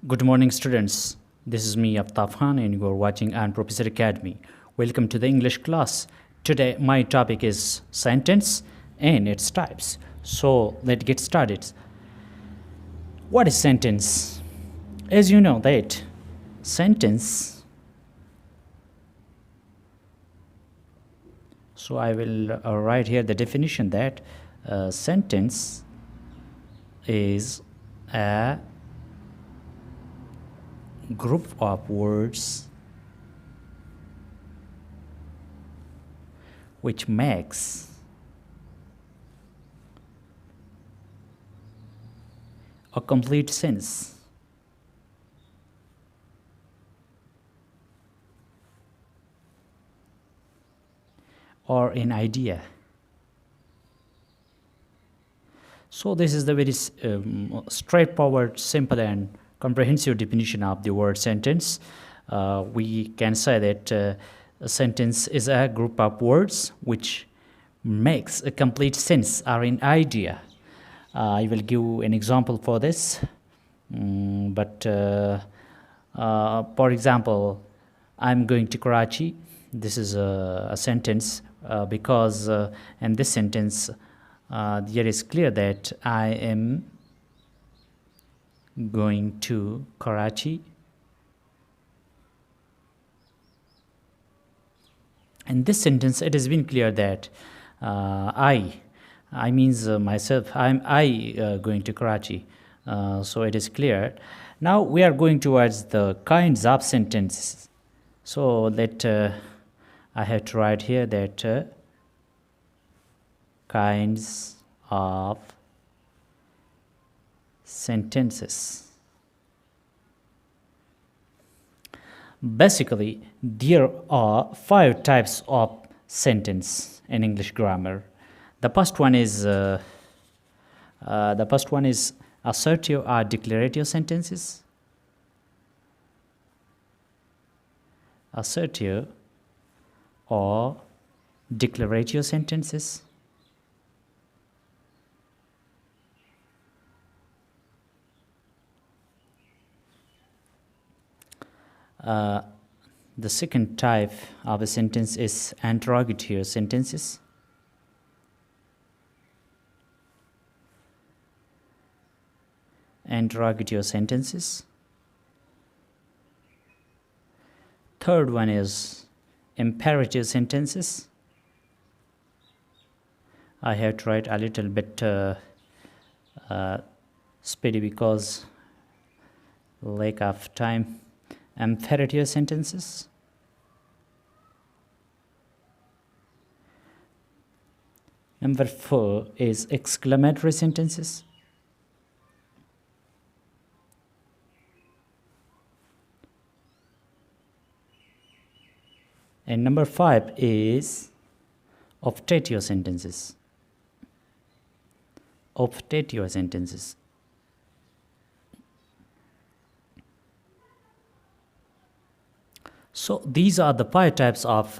Good morning, students. This is me, Aftaf Khan, and you are watching on Professor Academy. Welcome to the English class. Today, my topic is sentence and its types. So, let's get started. What is sentence? As you know that sentence. So, I will write here the definition that sentence is a group of words which makes a complete sense or an idea. So this is the very straightforward, simple and comprehensive definition of the word sentence. We can say that a sentence is a group of words which makes a complete sense or an idea. I will give an example for this. For example, I'm going to Karachi. This is a sentence because in this sentence there is clear that I am going to Karachi. In this sentence, it has been clear that I means myself. I going to Karachi. So it is clear. Now we are going towards the kinds of sentences. So that I have to write here that kinds of sentences. Basically, there are 5 types of sentence in English grammar. The first one is assertive or declarative sentences. Assertive or declarative sentences. The second type of a sentence is interrogative sentences. Interrogative sentences. Third one is imperative sentences. I have to write a little bit speedy because lack of time. Imperative sentences. Number 4 is exclamatory sentences. And number 5 is optative sentences. Optative sentences. So these are the 5 types of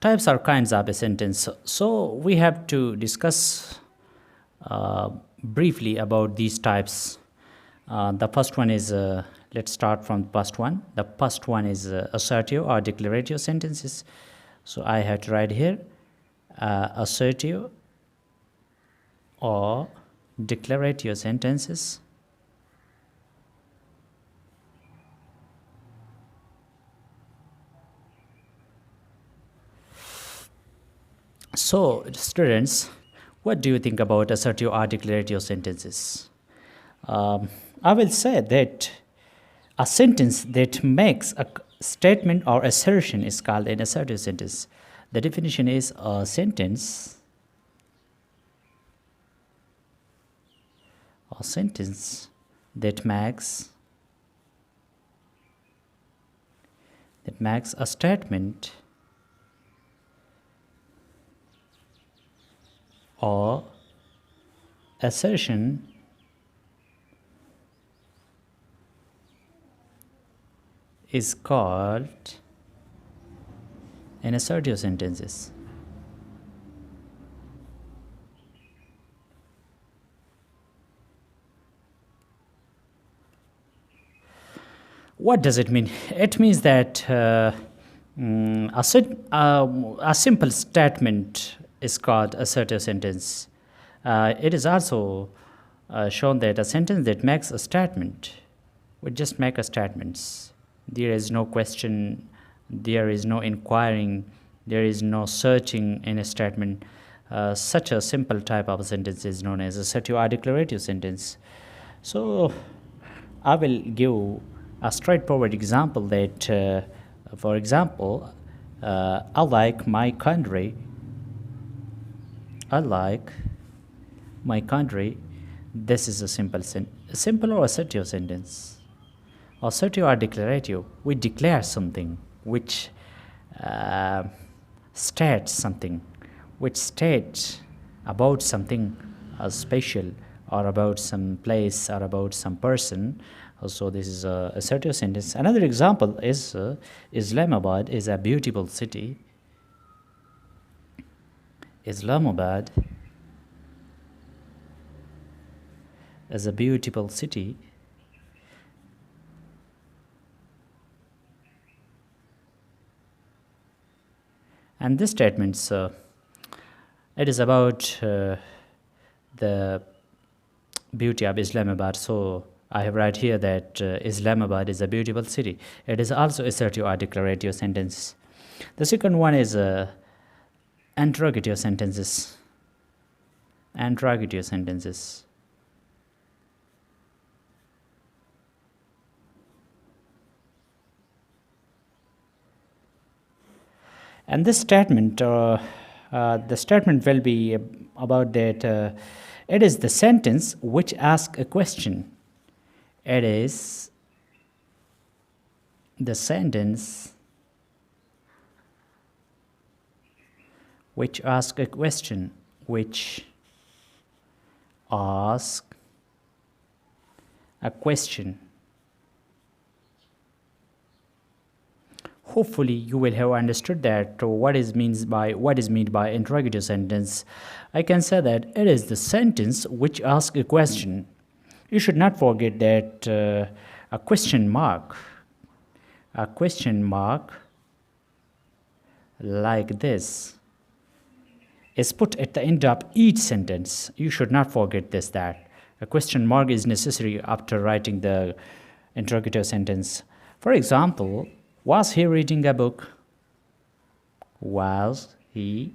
types or kinds of a sentence. So we have to discuss briefly about these types. The first one is, let's start from the first one. The first one is assertive or declarative sentences. So I have to write here assertive or declarative sentences. So, students, what do you think about assertive or declarative sentences? I will say that a sentence that makes a statement or assertion is called an assertive sentence. The definition is a sentence that makes a statement or assertion is called an assertive sentences. What does it mean? It means that a simple statement is called assertive sentence. It is also shown that a sentence that makes a statement would just make a statement. There is no question, there is no inquiring, there is no searching in a statement. Such a simple type of sentence is known as assertive or declarative sentence. So I will give a straightforward example that, for example, I like my country. I like my country. This is a simple or assertive sentence. Assertive or declarative, we declare something which states something, which states about something special or about some place or about some person. So this is a assertive sentence. Another example is Islamabad is a beautiful city. Islamabad is a beautiful city. And this statement, it is about the beauty of Islamabad. So I have right here that Islamabad is a beautiful city. It is also assertive or declarative sentence. The second one is interrogative sentences. Interrogative sentences. And this statement, the statement will be about that it is the sentence which asks a question. It is the sentence which asks a question, which asks a question. Hopefully you will have understood that what is meant by interrogative sentence. I can say that it is the sentence which asks a question. You should not forget that a question mark like this is put at the end of each sentence. You should not forget that a question mark is necessary after writing the interrogative sentence. For example, was he reading a book? Was he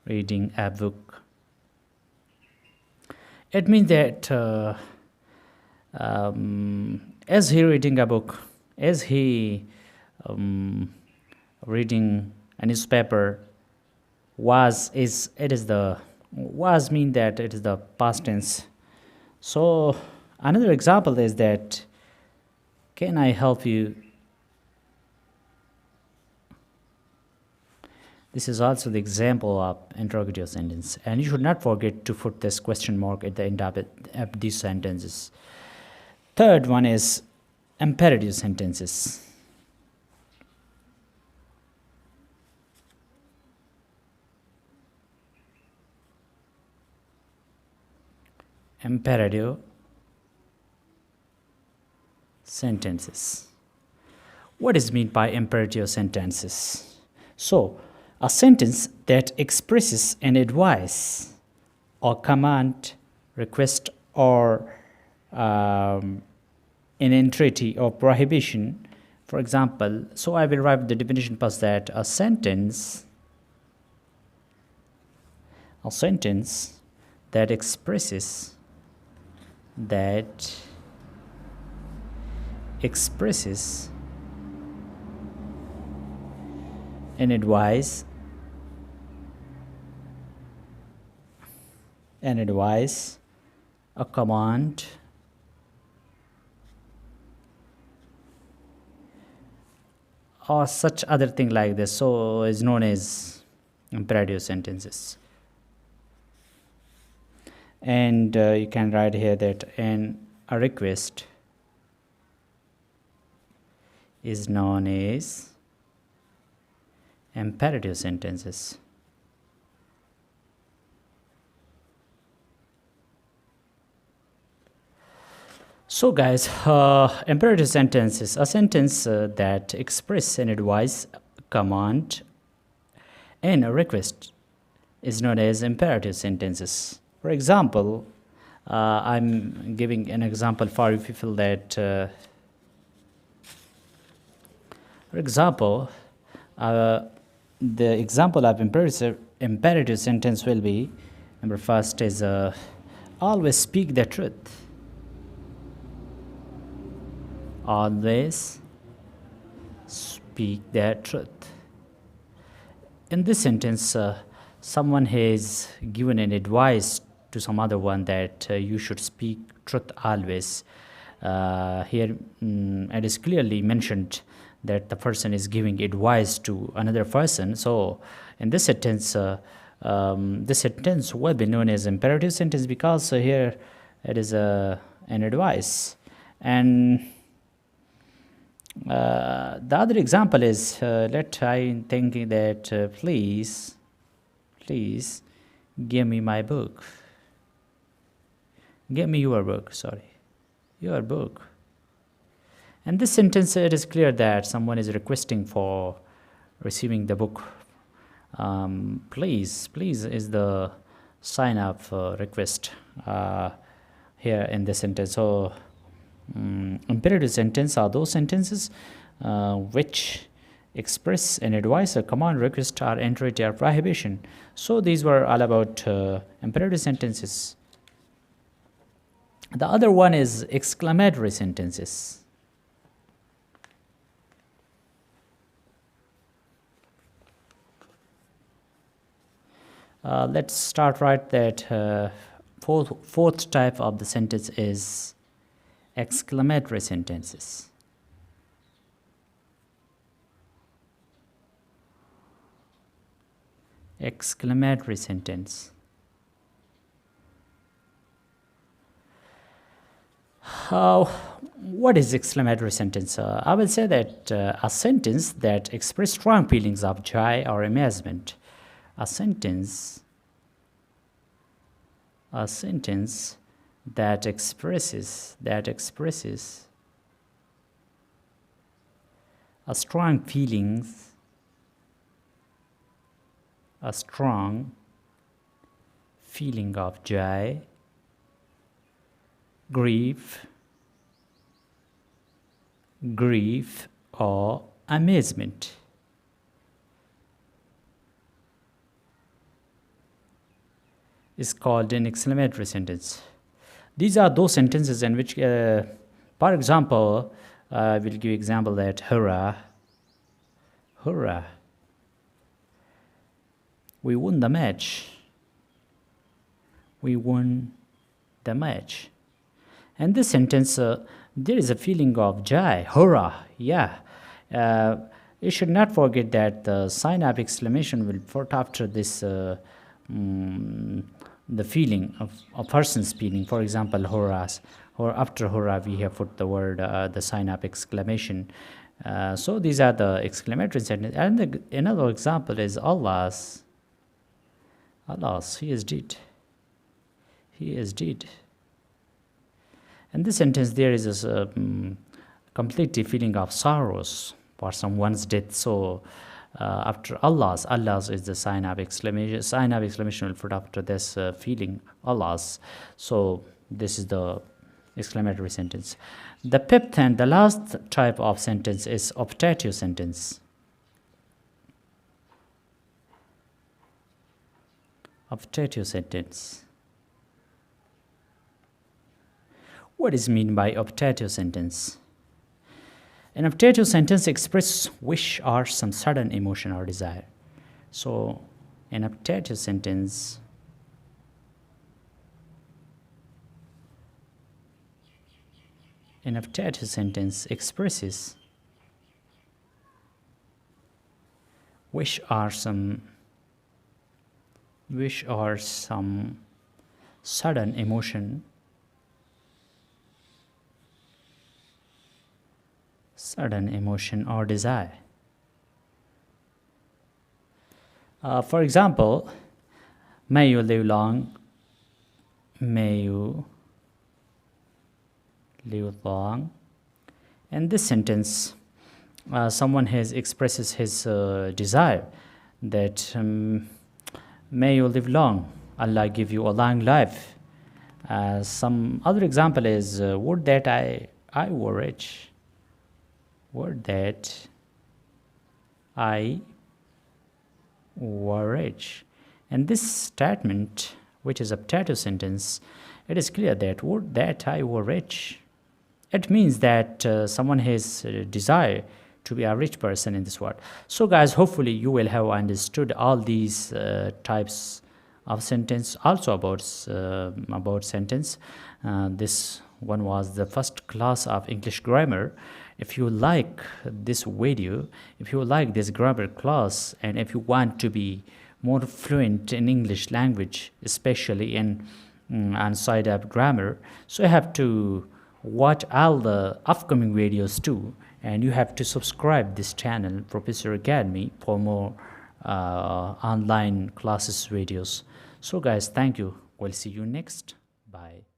reading a book? It means that is he reading a book? Is he reading a newspaper? Was mean that it is the past tense. So another example is that, can I help you? This is also the example of interrogative sentence, and you should not forget to put this question mark at the end of these sentences. Third one is imperative sentences. Imperative sentences. What is meant by imperative sentences? So, a sentence that expresses an advice or command, request, or an entreaty or prohibition. For example, so I will write the definition first, that a sentence that expresses an advice, a command, or such other thing like this, so is known as imperative sentences. And you can write here that a request is known as imperative sentences. So, guys, imperative sentence is a sentence that expresses an advice, command, and a request is known as imperative sentences. For example, I'm giving an example for you people that, for example, the example of imperative sentence will be number first is always speak the truth. Always speak the truth. In this sentence, someone has given an advice to some other one that you should speak truth always. Here, it is clearly mentioned that the person is giving advice to another person. So, in this sentence will be known as imperative sentence because here it is an advice. And the other example is I'm thinking that please give me my book. Give me your book, your book. And this sentence, it is clear that someone is requesting for receiving the book. Please is the sign of request here in this sentence. So, imperative sentence are those sentences which express an advice, a command, request, or entreaty or prohibition. So these were all about imperative sentences. The other one is exclamatory sentences. Let's start right that fourth type of the sentence is exclamatory sentences. Exclamatory sentence. What is exclamatory sentence? I will say that a sentence that expresses strong feelings of joy or amazement. A sentence that expresses a strong feelings, a strong feeling of joy, grief, or amazement. Is called an exclamatory sentence. These are those sentences in which, for example, I will give example that hurrah, we won the match. We won the match. And this sentence, there is a feeling of joy, hurrah, yeah. You should not forget that the sign of exclamation will put after this the feeling of a person's feeling. For example, hurrahs, or after hurrah we have put the word, the sign of exclamation. So these are the exclamatory sentences. And another example is Allah's, he is dead. In this sentence there is a complete feeling of sorrows for someone's death. So after Allah's is the sign of exclamation will put after this feeling, Allah's. So this is the exclamatory sentence. The fifth and the last type of sentence is optative sentence. Optative sentence. What is meant by optative sentence? An optative sentence expresses wish or some sudden emotion or desire. So, an optative sentence expresses wish or some sudden emotion or desire. For example, may you live long, may you live long. And this sentence, someone has expresses his desire that may you live long, Allah give you a long life. Some other example is would that I were rich. Would that I were rich. And this statement, which is a potato sentence, it is clear that would that I were rich. It means that someone has a desire to be a rich person in this world. So guys, hopefully you will have understood all these types of sentence, also about sentence. This one was the first class of English grammar. If you like this video, if you like this grammar class, and if you want to be more fluent in English language, especially in on side of grammar, so you have to watch all the upcoming videos too, and you have to subscribe this channel Professor Academy for more online classes videos. So guys, thank you. We'll see you next. Bye.